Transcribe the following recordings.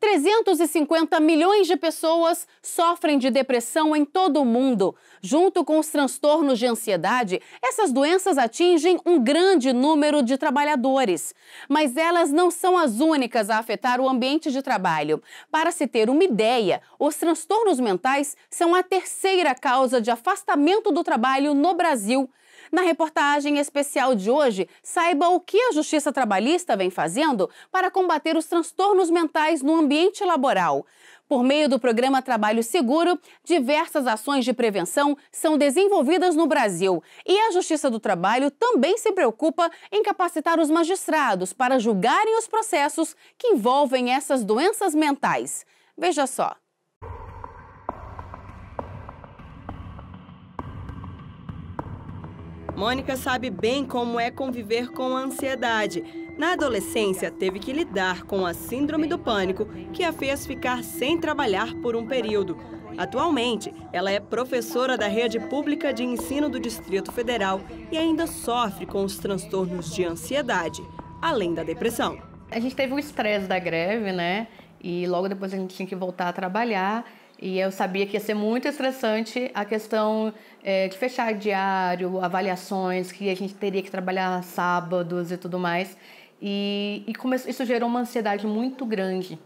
350 milhões de pessoas sofrem de depressão em todo o mundo. Junto com os transtornos de ansiedade, essas doenças atingem um grande número de trabalhadores. Mas elas não são as únicas a afetar o ambiente de trabalho. Para se ter uma ideia, os transtornos mentais são a terceira causa de afastamento do trabalho no Brasil. Na reportagem especial de hoje, saiba o que a Justiça Trabalhista vem fazendo para combater os transtornos mentais no ambiente laboral. Por meio do programa Trabalho Seguro, diversas ações de prevenção são desenvolvidas no Brasil. E a Justiça do Trabalho também se preocupa em capacitar os magistrados para julgarem os processos que envolvem essas doenças mentais. Veja só. Mônica sabe bem como é conviver com a ansiedade. Na adolescência, teve que lidar com a síndrome do pânico, que a fez ficar sem trabalhar por um período. Atualmente, ela é professora da Rede Pública de Ensino do Distrito Federal e ainda sofre com os transtornos de ansiedade, além da depressão. A gente teve o estresse da greve, né? E logo depois a gente tinha que voltar a trabalhar. E eu sabia que ia ser muito estressante a questão de fechar diário, avaliações, que a gente teria que trabalhar sábados e tudo mais. E isso gerou uma ansiedade muito grande,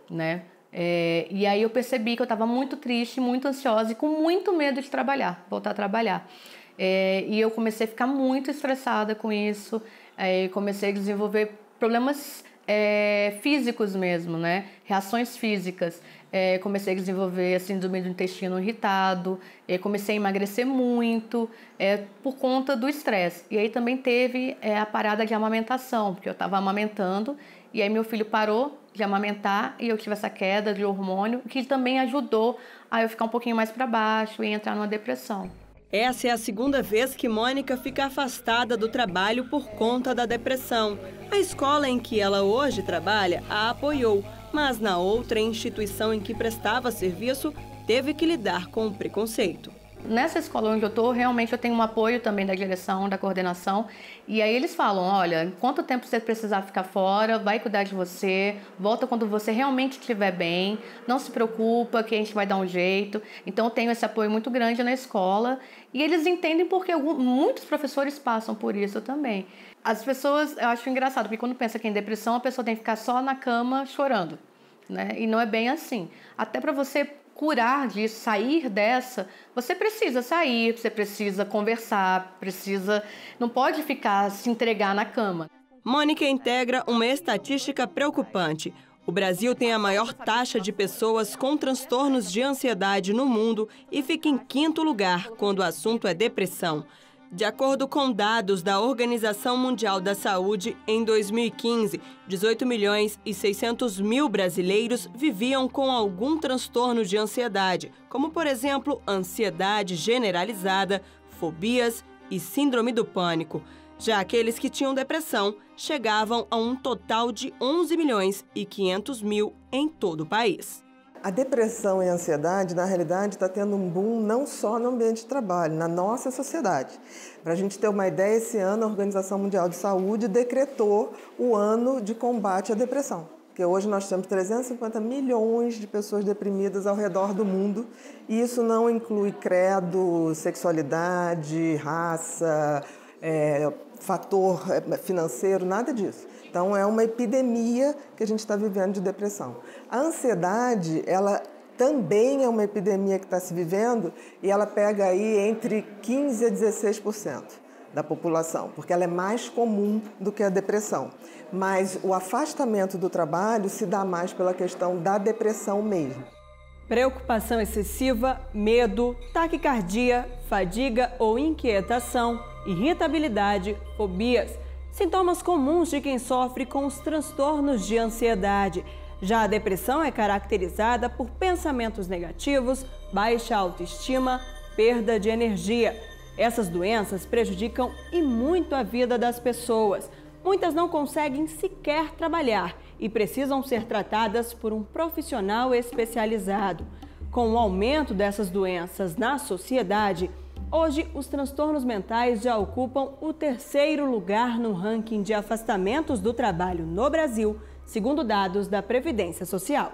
né? E aí eu percebi que eu estava muito triste, muito ansiosa e com muito medo de trabalhar, voltar a trabalhar. E eu comecei a ficar muito estressada com isso, comecei a desenvolver problemas físicos mesmo, né? Reações físicas. Comecei a desenvolver a síndrome do intestino irritado, comecei a emagrecer muito por conta do estresse. E aí também teve a parada de amamentação, porque eu estava amamentando e aí meu filho parou de amamentar e eu tive essa queda de hormônio, que também ajudou a eu ficar um pouquinho mais para baixo e entrar numa depressão. Essa é a segunda vez que Mônica fica afastada do trabalho por conta da depressão. A escola em que ela hoje trabalha a apoiou, mas na outra instituição em que prestava serviço, teve que lidar com o preconceito. Nessa escola onde eu estou, realmente eu tenho um apoio também da direção, da coordenação. E aí eles falam, olha, quanto tempo você precisar ficar fora, vai cuidar de você, volta quando você realmente estiver bem, não se preocupa que a gente vai dar um jeito. Então eu tenho esse apoio muito grande na escola e eles entendem porque muitos professores passam por isso também. As pessoas, eu acho engraçado, porque quando pensa que em depressão, a pessoa tem que ficar só na cama chorando, né? E não é bem assim. Até para você curar disso, sair dessa, você precisa sair, você precisa conversar, não pode ficar, se entregar na cama. Mônica integra uma estatística preocupante. O Brasil tem a maior taxa de pessoas com transtornos de ansiedade no mundo e fica em quinto lugar quando o assunto é depressão. De acordo com dados da Organização Mundial da Saúde, em 2015, 18 milhões e 600 mil brasileiros viviam com algum transtorno de ansiedade, como, por exemplo, ansiedade generalizada, fobias e síndrome do pânico. Já aqueles que tinham depressão chegavam a um total de 11 milhões e 500 mil em todo o país. A depressão e a ansiedade, na realidade, está tendo um boom não só no ambiente de trabalho, na nossa sociedade. Para a gente ter uma ideia, esse ano a Organização Mundial de Saúde decretou o ano de combate à depressão. Porque hoje nós temos 350 milhões de pessoas deprimidas ao redor do mundo e isso não inclui credo, sexualidade, raça, fator financeiro, nada disso. Então, é uma epidemia que a gente está vivendo de depressão. A ansiedade, ela também é uma epidemia que está se vivendo e ela pega aí entre 15% a 16% da população, porque ela é mais comum do que a depressão. Mas o afastamento do trabalho se dá mais pela questão da depressão mesmo. Preocupação excessiva, medo, taquicardia, fadiga ou inquietação, irritabilidade, fobias. Sintomas comuns de quem sofre com os transtornos de ansiedade. Já a depressão é caracterizada por pensamentos negativos, baixa autoestima, perda de energia. Essas doenças prejudicam e muito a vida das pessoas. Muitas não conseguem sequer trabalhar e precisam ser tratadas por um profissional especializado. Com o aumento dessas doenças na sociedade, hoje, os transtornos mentais já ocupam o terceiro lugar no ranking de afastamentos do trabalho no Brasil, segundo dados da Previdência Social.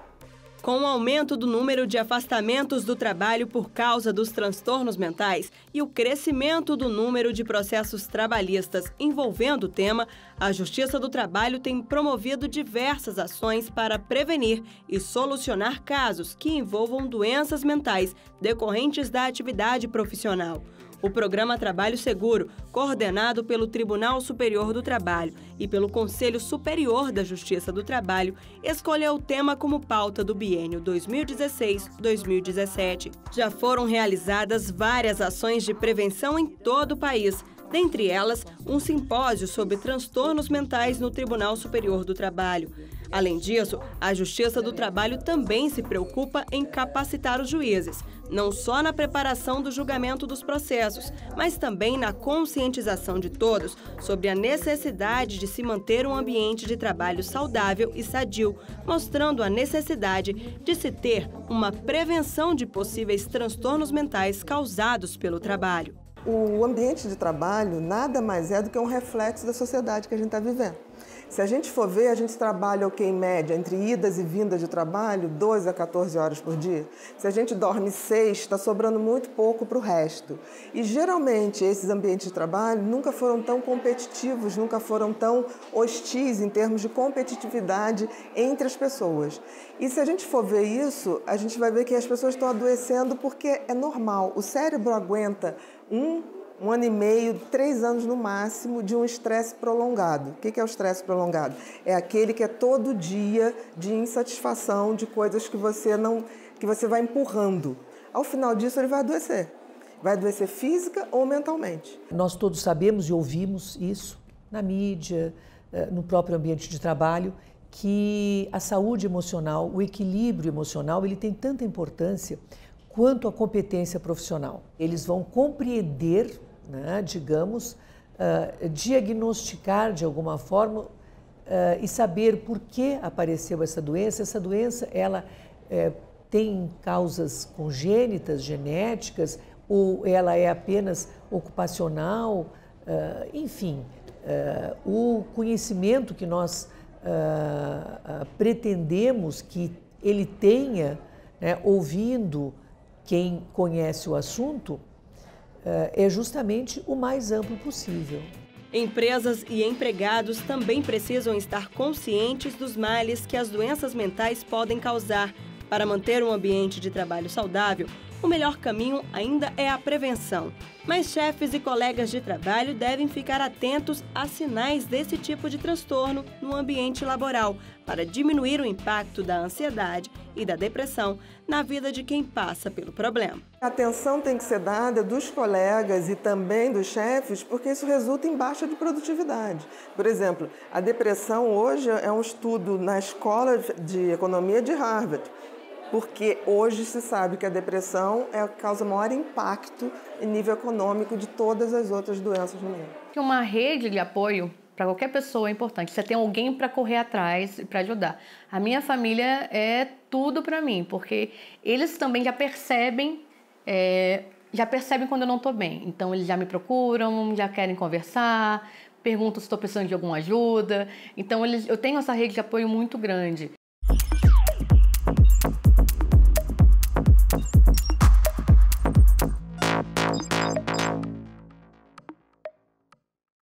Com o aumento do número de afastamentos do trabalho por causa dos transtornos mentais e o crescimento do número de processos trabalhistas envolvendo o tema, a Justiça do Trabalho tem promovido diversas ações para prevenir e solucionar casos que envolvam doenças mentais decorrentes da atividade profissional. O programa Trabalho Seguro, coordenado pelo Tribunal Superior do Trabalho e pelo Conselho Superior da Justiça do Trabalho, escolheu o tema como pauta do biênio 2016-2017. Já foram realizadas várias ações de prevenção em todo o país, dentre elas, um simpósio sobre transtornos mentais no Tribunal Superior do Trabalho. Além disso, a Justiça do Trabalho também se preocupa em capacitar os juízes, não só na preparação do julgamento dos processos, mas também na conscientização de todos sobre a necessidade de se manter um ambiente de trabalho saudável e sadio, mostrando a necessidade de se ter uma prevenção de possíveis transtornos mentais causados pelo trabalho. O ambiente de trabalho nada mais é do que um reflexo da sociedade que a gente está vivendo. Se a gente for ver, a gente trabalha em média, entre idas e vindas de trabalho, 12 a 14 horas por dia. Se a gente dorme 6, está sobrando muito pouco para o resto. E, geralmente, esses ambientes de trabalho nunca foram tão competitivos, nunca foram tão hostis em termos de competitividade entre as pessoas. E se a gente for ver isso, a gente vai ver que as pessoas estão adoecendo porque é normal. O cérebro aguenta um ano e meio, 3 anos no máximo, de um estresse prolongado. O que é o estresse prolongado? É aquele que é todo dia de insatisfação, de coisas que você vai empurrando. Ao final disso, ele vai adoecer. Vai adoecer física ou mentalmente. Nós todos sabemos e ouvimos isso na mídia, no próprio ambiente de trabalho, que a saúde emocional, o equilíbrio emocional, ele tem tanta importância quanto a competência profissional. Eles vão compreender, né, digamos, diagnosticar de alguma forma e saber por que apareceu essa doença. Essa doença, ela tem causas congênitas, genéticas, ou ela é apenas ocupacional, enfim. O conhecimento que nós pretendemos que ele tenha, né, ouvindo quem conhece o assunto, é justamente o mais amplo possível. Empresas e empregados também precisam estar conscientes dos males que as doenças mentais podem causar. Para manter um ambiente de trabalho saudável, o melhor caminho ainda é a prevenção. Mas chefes e colegas de trabalho devem ficar atentos a sinais desse tipo de transtorno no ambiente laboral, para diminuir o impacto da ansiedade e da depressão na vida de quem passa pelo problema. A atenção tem que ser dada dos colegas e também dos chefes, porque isso resulta em baixa de produtividade. Por exemplo, a depressão hoje é um estudo na Escola de Economia de Harvard, porque hoje se sabe que a depressão causa maior impacto em nível econômico de todas as outras doenças no mundo. Uma rede de apoio para qualquer pessoa é importante. Você tem alguém para correr atrás e para ajudar. A minha família é tudo para mim, porque eles também já percebem quando eu não estou bem. Então, eles já me procuram, já querem conversar, perguntam se estou precisando de alguma ajuda. Então, eu tenho essa rede de apoio muito grande.